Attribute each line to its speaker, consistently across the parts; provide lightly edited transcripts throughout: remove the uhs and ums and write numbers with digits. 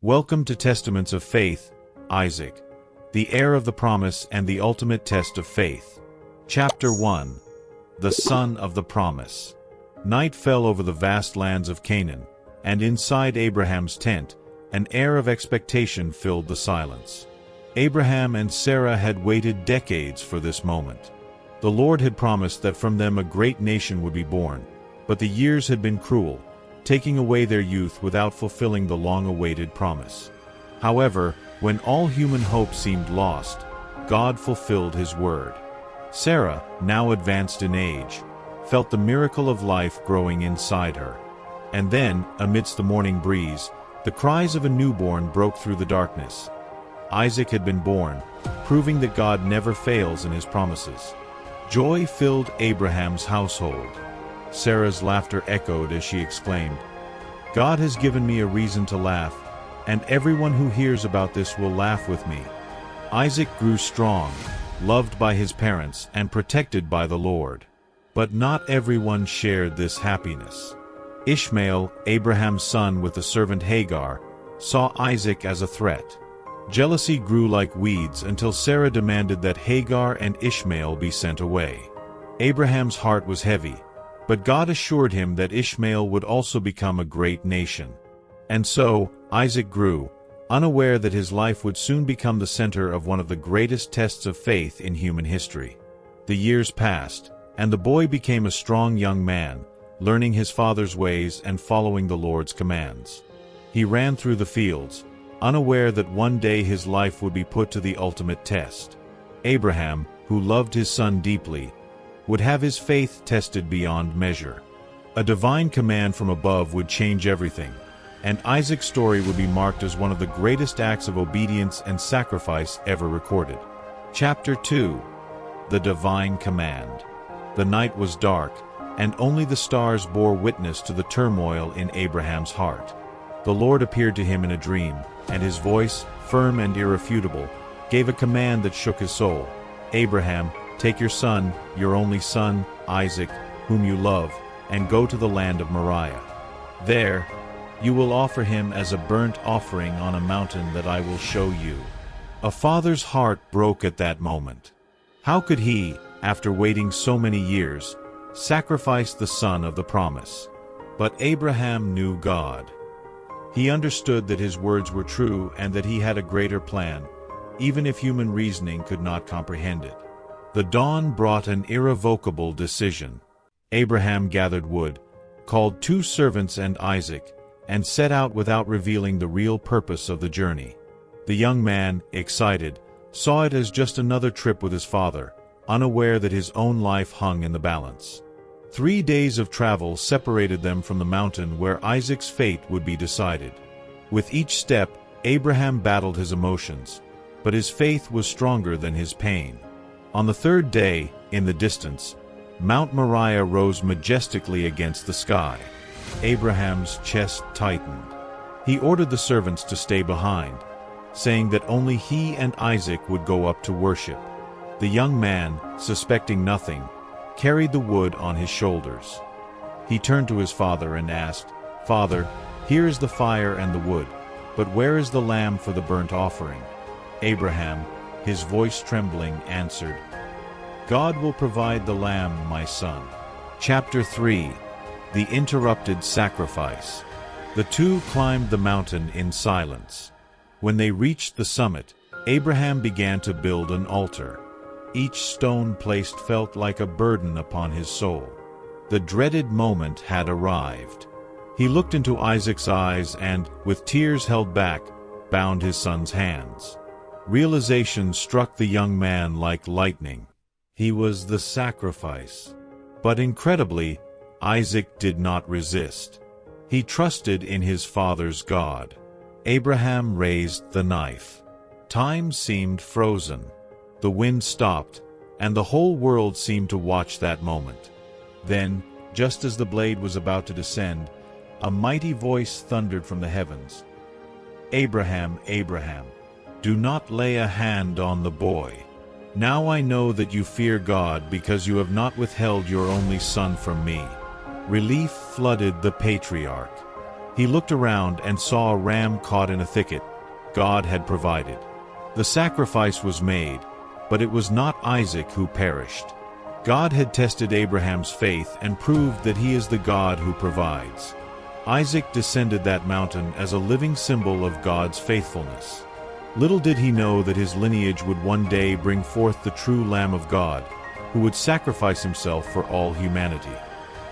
Speaker 1: Welcome to Testaments of Faith, Isaac, the heir of the promise and the ultimate test of faith. Chapter 1. The Son of the Promise. Night fell over the vast lands of Canaan, and inside Abraham's tent, an air of expectation filled the silence. Abraham and Sarah had waited decades for this moment. The Lord had promised that from them a great nation would be born, but the years had been cruel, taking away their youth without fulfilling the long-awaited promise. However, when all human hope seemed lost, God fulfilled His word. Sarah, now advanced in age, felt the miracle of life growing inside her. And then, amidst the morning breeze, the cries of a newborn broke through the darkness. Isaac had been born, proving that God never fails in His promises. Joy filled Abraham's household. Sarah's laughter echoed as she exclaimed, "God has given me a reason to laugh, and everyone who hears about this will laugh with me." Isaac grew strong, loved by his parents and protected by the Lord. But not everyone shared this happiness. Ishmael, Abraham's son with the servant Hagar, saw Isaac as a threat. Jealousy grew like weeds until Sarah demanded that Hagar and Ishmael be sent away. Abraham's heart was heavy, but God assured him that Ishmael would also become a great nation. And so, Isaac grew, unaware that his life would soon become the center of one of the greatest tests of faith in human history. The years passed, and the boy became a strong young man, learning his father's ways and following the Lord's commands. He ran through the fields, unaware that one day his life would be put to the ultimate test. Abraham, who loved his son deeply, would have his faith tested beyond measure. A divine command from above would change everything, and Isaac's story would be marked as one of the greatest acts of obedience and sacrifice ever recorded. Chapter 2. The Divine Command. The night was dark, and only the stars bore witness to the turmoil in Abraham's heart. The Lord appeared to him in a dream, and His voice, firm and irrefutable, gave a command that shook his soul. "Abraham, take your son, your only son, Isaac, whom you love, and go to the land of Moriah. There, you will offer him as a burnt offering on a mountain that I will show you." A father's heart broke at that moment. How could he, after waiting so many years, sacrifice the son of the promise? But Abraham knew God. He understood that His words were true and that He had a greater plan, even if human reasoning could not comprehend it. The dawn brought an irrevocable decision. Abraham gathered wood, called 2 servants and Isaac, and set out without revealing the real purpose of the journey. The young man, excited, saw it as just another trip with his father, unaware that his own life hung in the balance. 3 days of travel separated them from the mountain where Isaac's fate would be decided. With each step, Abraham battled his emotions, but his faith was stronger than his pain. On the 3rd day, in the distance, Mount Moriah rose majestically against the sky. Abraham's chest tightened. He ordered the servants to stay behind, saying that only he and Isaac would go up to worship. The young man, suspecting nothing, carried the wood on his shoulders. He turned to his father and asked, "Father, here is the fire and the wood, but where is the lamb for the burnt offering?" Abraham, his voice trembling, answered, "God will provide the lamb, my son." Chapter 3. The Interrupted Sacrifice. The two climbed the mountain in silence. When they reached the summit, Abraham began to build an altar. Each stone placed felt like a burden upon his soul. The dreaded moment had arrived. He looked into Isaac's eyes and, with tears held back, bound his son's hands. Realization struck the young man like lightning. He was the sacrifice. But incredibly, Isaac did not resist. He trusted in his father's God. Abraham raised the knife. Time seemed frozen. The wind stopped, and the whole world seemed to watch that moment. Then, just as the blade was about to descend, a mighty voice thundered from the heavens. "Abraham, Abraham, do not lay a hand on the boy. Now I know that you fear God because you have not withheld your only son from me." Relief flooded the patriarch. He looked around and saw a ram caught in a thicket. God had provided. The sacrifice was made, but it was not Isaac who perished. God had tested Abraham's faith and proved that he is the God who provides. Isaac descended that mountain as a living symbol of God's faithfulness. Little did he know that his lineage would one day bring forth the true Lamb of God, who would sacrifice himself for all humanity.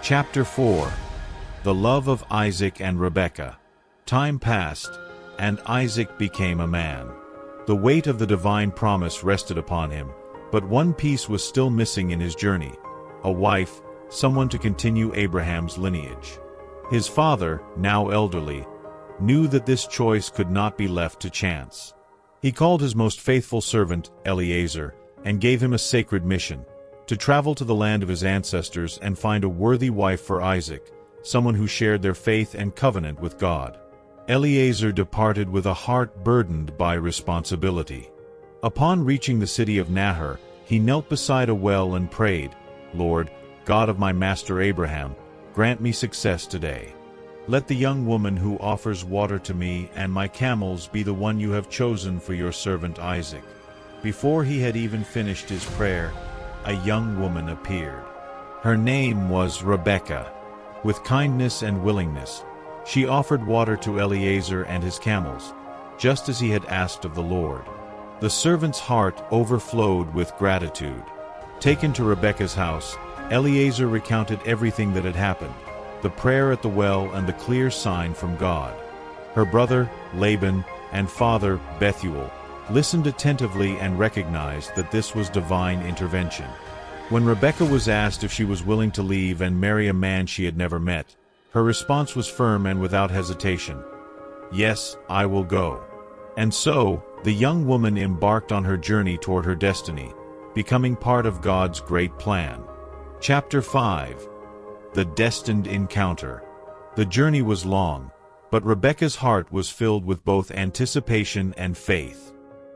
Speaker 1: Chapter 4. The love of Isaac and Rebekah. Time passed, and Isaac became a man. The weight of the divine promise rested upon him, but one piece was still missing in his journey: a wife, someone to continue Abraham's lineage. His father, now elderly, knew that this choice could not be left to chance. He called his most faithful servant, Eliezer, and gave him a sacred mission: to travel to the land of his ancestors and find a worthy wife for Isaac, someone who shared their faith and covenant with God. Eliezer departed with a heart burdened by responsibility. Upon reaching the city of Nahor, he knelt beside a well and prayed, "Lord, God of my master Abraham, grant me success today. Let the young woman who offers water to me and my camels be the one you have chosen for your servant Isaac." Before he had even finished his prayer, a young woman appeared. Her name was Rebekah. With kindness and willingness, she offered water to Eliezer and his camels, just as he had asked of the Lord. The servant's heart overflowed with gratitude. Taken to Rebekah's house, Eliezer recounted everything that had happened: the prayer at the well and the clear sign from God. Her brother, Laban, and father, Bethuel, listened attentively and recognized that this was divine intervention. When Rebekah was asked if she was willing to leave and marry a man she had never met, her response was firm and without hesitation: "Yes, I will go." And so, the young woman embarked on her journey toward her destiny, becoming part of God's great plan. Chapter 5. The Destined Encounter. The journey was long, but Rebekah's heart was filled with both anticipation and faith.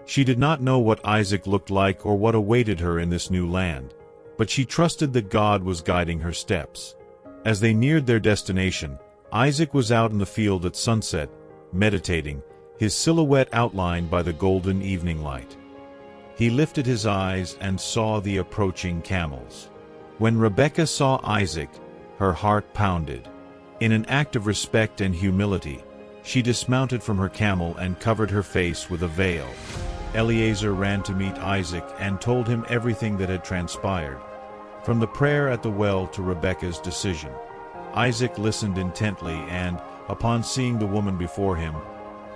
Speaker 1: She did not know what Isaac looked like or what awaited her in this new land, but she trusted that God was guiding her steps. As they neared their destination, Isaac was out in the field at sunset, meditating, his silhouette outlined by the golden evening light. He lifted his eyes and saw the approaching camels. When Rebekah saw Isaac, her heart pounded. In an act of respect and humility, she dismounted from her camel and covered her face with a veil. Eliezer ran to meet Isaac and told him everything that had transpired, from the prayer at the well to Rebekah's decision. Isaac listened intently and, upon seeing the woman before him,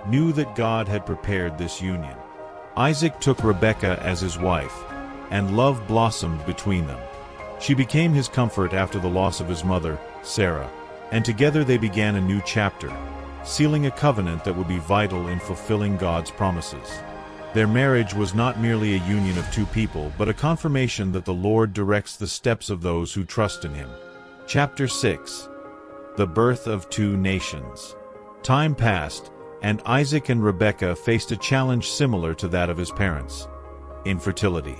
Speaker 1: knew that God had prepared this union. Isaac took Rebekah as his wife, and love blossomed between them. She became his comfort after the loss of his mother, Sarah, and together they began a new chapter, sealing a covenant that would be vital in fulfilling God's promises. Their marriage was not merely a union of two people, but a confirmation that the Lord directs the steps of those who trust in Him. Chapter 6. The Birth of Two Nations. Time passed, and Isaac and Rebekah faced a challenge similar to that of his parents: infertility.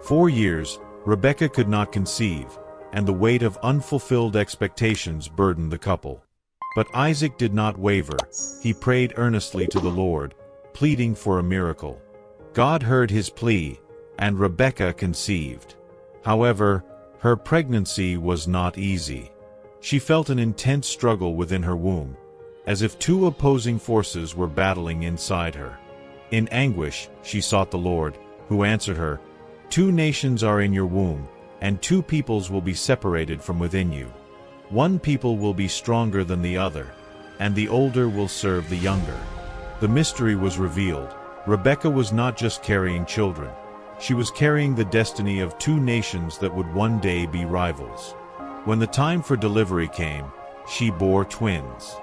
Speaker 1: 4 years, Rebekah could not conceive, and the weight of unfulfilled expectations burdened the couple. But Isaac did not waver. He prayed earnestly to the Lord, pleading for a miracle. God heard his plea, and Rebekah conceived. However, her pregnancy was not easy. She felt an intense struggle within her womb, as if two opposing forces were battling inside her. In anguish, she sought the Lord, who answered her, "Two nations are in your womb, and two peoples will be separated from within you. One people will be stronger than the other, and the older will serve the younger." The mystery was revealed. Rebekah was not just carrying children. She was carrying the destiny of two nations that would one day be rivals. When the time for delivery came, she bore twins.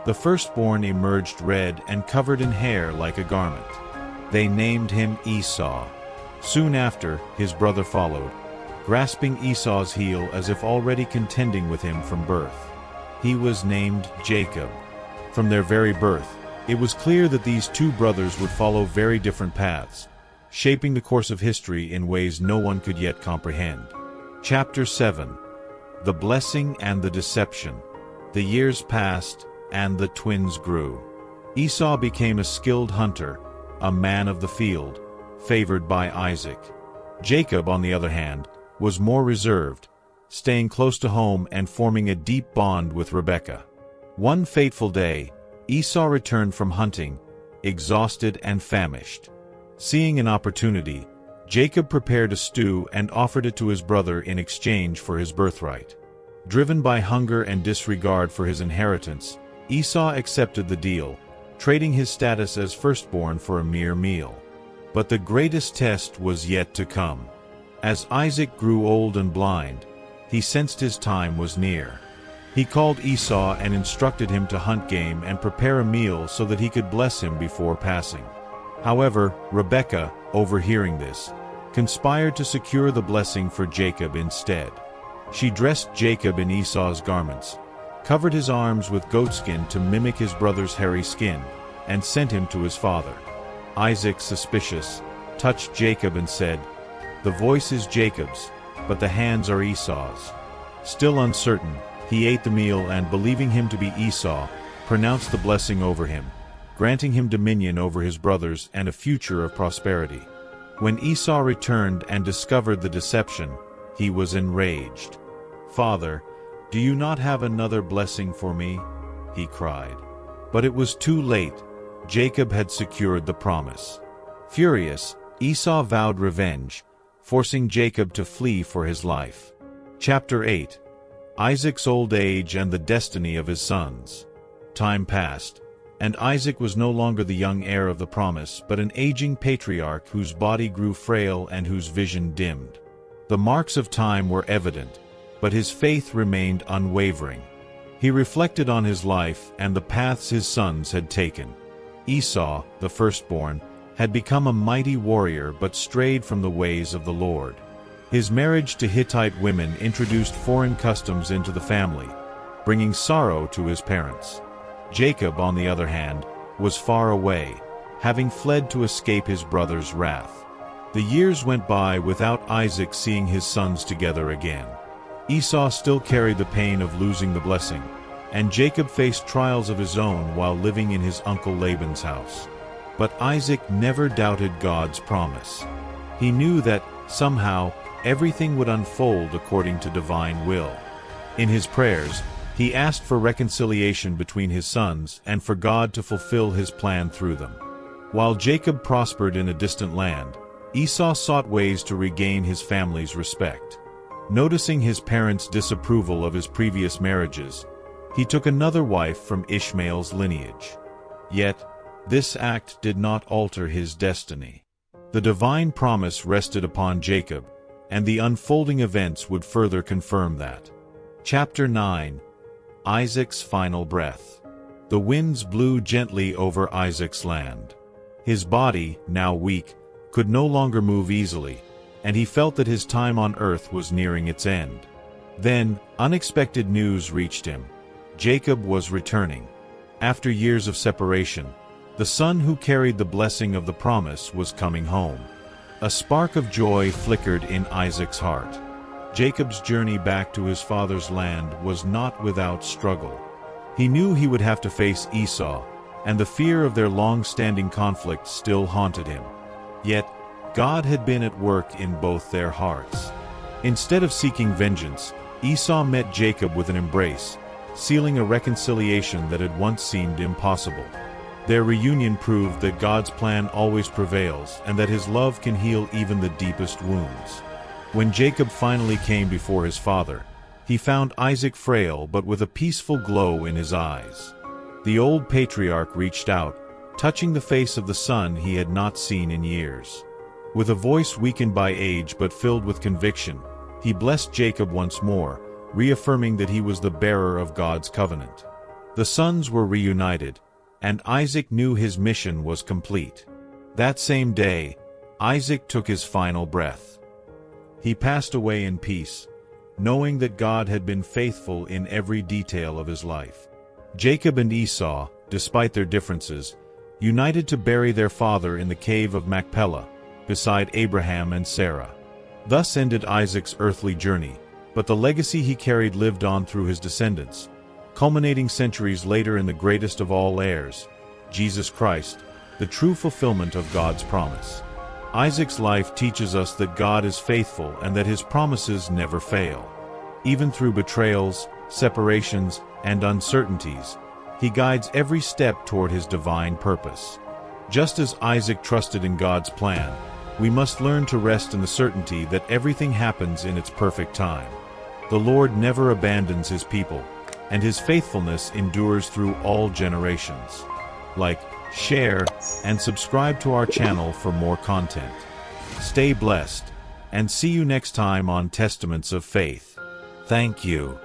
Speaker 1: The firstborn emerged red and covered in hair like a garment. They named him Esau. Soon after, his brother followed, grasping Esau's heel as if already contending with him from birth. He was named Jacob. From their very birth, it was clear that these two brothers would follow very different paths, shaping the course of history in ways no one could yet comprehend. Chapter 7. The Blessing and the Deception. The years passed, and the twins grew. Esau became a skilled hunter, a man of the field, favored by Isaac. Jacob, on the other hand, was more reserved, staying close to home and forming a deep bond with Rebekah. One fateful day, Esau returned from hunting, exhausted and famished. Seeing an opportunity, Jacob prepared a stew and offered it to his brother in exchange for his birthright. Driven by hunger and disregard for his inheritance, Esau accepted the deal, trading his status as firstborn for a mere meal. But the greatest test was yet to come. As Isaac grew old and blind, he sensed his time was near. He called Esau and instructed him to hunt game and prepare a meal so that he could bless him before passing. However, Rebekah, overhearing this, conspired to secure the blessing for Jacob instead. She dressed Jacob in Esau's garments, covered his arms with goatskin to mimic his brother's hairy skin, and sent him to his father. Isaac, suspicious, touched Jacob and said, "The voice is Jacob's, but the hands are Esau's." Still uncertain, he ate the meal and, believing him to be Esau, pronounced the blessing over him, granting him dominion over his brothers and a future of prosperity. When Esau returned and discovered the deception, he was enraged. "Father, do you not have another blessing for me?" he cried. But it was too late. Jacob had secured the promise. Furious, Esau vowed revenge, forcing Jacob to flee for his life. Chapter 8. Isaac's old age and the destiny of his sons. Time passed, and Isaac was no longer the young heir of the promise, but an aging patriarch whose body grew frail and whose vision dimmed. The marks of time were evident, but his faith remained unwavering. He reflected on his life and the paths his sons had taken. Esau, the firstborn, had become a mighty warrior but strayed from the ways of the Lord. His marriage to Hittite women introduced foreign customs into the family, bringing sorrow to his parents. Jacob, on the other hand, was far away, having fled to escape his brother's wrath. The years went by without Isaac seeing his sons together again. Esau still carried the pain of losing the blessing, and Jacob faced trials of his own while living in his uncle Laban's house. But Isaac never doubted God's promise. He knew that, somehow, everything would unfold according to divine will. In his prayers, he asked for reconciliation between his sons and for God to fulfill his plan through them. While Jacob prospered in a distant land, Esau sought ways to regain his family's respect. Noticing his parents' disapproval of his previous marriages, he took another wife from Ishmael's lineage. Yet, this act did not alter his destiny. The divine promise rested upon Jacob, and the unfolding events would further confirm that. Chapter 9. Isaac's Final Breath. The winds blew gently over Isaac's land. His body, now weak, could no longer move easily, and he felt that his time on earth was nearing its end. Then, unexpected news reached him. Jacob was returning. After years of separation, the son who carried the blessing of the promise was coming home. A spark of joy flickered in Isaac's heart. Jacob's journey back to his father's land was not without struggle. He knew he would have to face Esau, and the fear of their long-standing conflict still haunted him. Yet, God had been at work in both their hearts. Instead of seeking vengeance, Esau met Jacob with an embrace, sealing a reconciliation that had once seemed impossible. Their reunion proved that God's plan always prevails and that his love can heal even the deepest wounds. When Jacob finally came before his father, he found Isaac frail but with a peaceful glow in his eyes. The old patriarch reached out, touching the face of the son he had not seen in years. With a voice weakened by age but filled with conviction, he blessed Jacob once more, reaffirming that he was the bearer of God's covenant. The sons were reunited, and Isaac knew his mission was complete. That same day, Isaac took his final breath. He passed away in peace, knowing that God had been faithful in every detail of his life. Jacob and Esau, despite their differences, united to bury their father in the cave of Machpelah, beside Abraham and Sarah. Thus ended Isaac's earthly journey, but the legacy he carried lived on through his descendants, culminating centuries later in the greatest of all heirs, Jesus Christ, the true fulfillment of God's promise. Isaac's life teaches us that God is faithful and that his promises never fail. Even through betrayals, separations, and uncertainties, he guides every step toward his divine purpose. Just as Isaac trusted in God's plan, we must learn to rest in the certainty that everything happens in its perfect time. The Lord never abandons his people, and his faithfulness endures through all generations. Like, share, and subscribe to our channel for more content. Stay blessed, and see you next time on Testaments of Faith. Thank you.